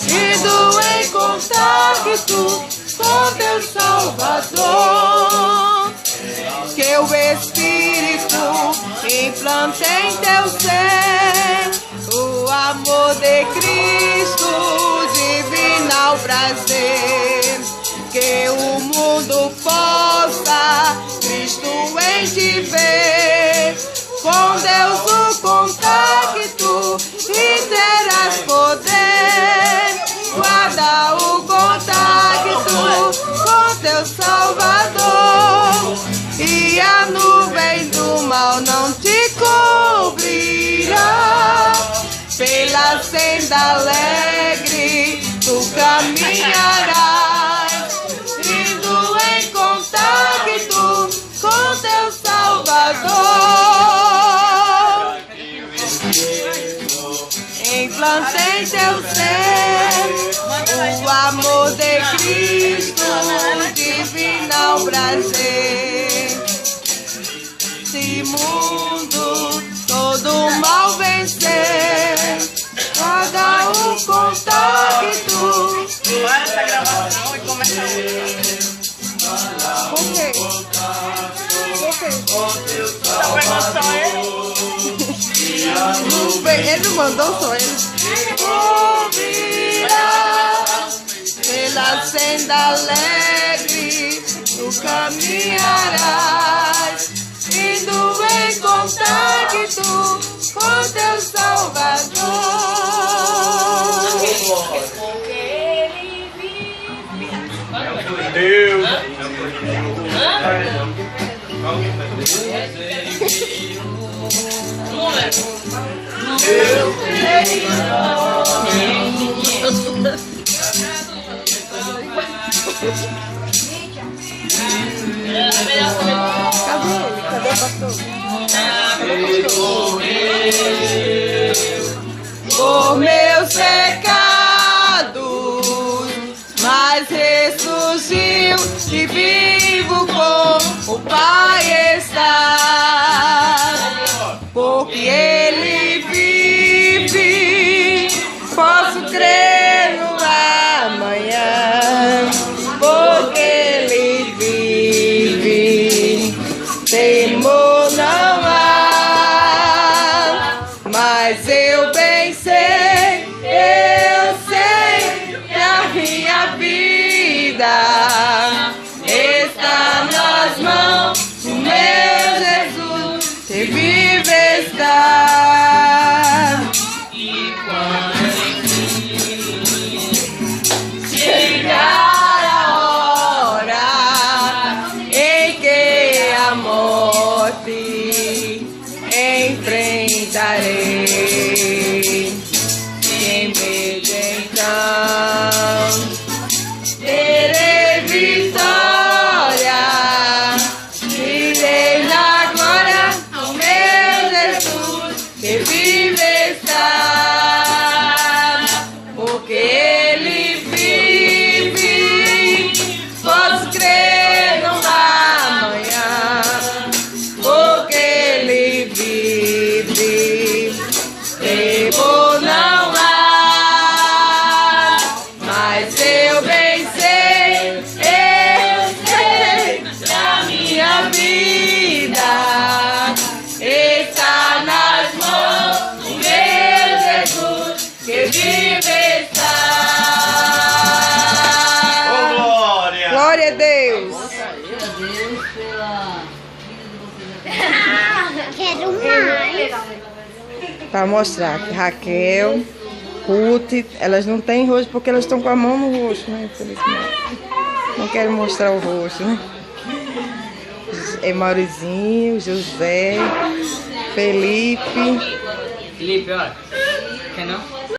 Indo em contato com teu Salvador, que o Espírito implante em teu ser o amor de Cristo, divinal prazer, que o mundo possa Cristo em te ver. Com Deus o contacto e terás poder. Guarda o contacto com teu Salvador, e a nuvem do mal não te cobrirá. Pela senda alegre tu caminharás, indo em contacto com teu Salvador. Implante em teu ser o amor de Cristo, divinal prazer. Se mundo todo mal vencer, guarda o contacto. Para essa gravação e começa a Por quê? Tá pegando só ele? Ele não mandou, só ele. Ouvirá pela senda alegre tu caminharás, indo em contacto com teu Salvador. Porque ele vive. Deus. Cadê ele? Cadê o pastor? Por meus pecados, mas ressurgiu e vivo com o Pai está. Porque ele vive, posso crer no amanhã. Porque ele vive, temor não há. Mas eu bem sei, eu sei que a minha vida está nas mãos do meu Jesus, que vive está. E quando chegar a hora em que a morte enfrentarei, sem medo então terei vitória. Irei na glória ao meu Jesus, que vive está. Porque ele vive, posso crer no amanhã. Porque ele vive, temor não há. Mas eu bem sei que a minha vida está nas mãos do meu Jesus, que vive está. Glória. Glória a Deus. Quero mais. Para mostrar que Raquel, Ruth, elas não têm rosto porque elas estão com a mão no rosto, né? Infelizmente. Não quero mostrar o rosto, né? é Maurizinho, José, Felipe. Felipe, olha. Quer não?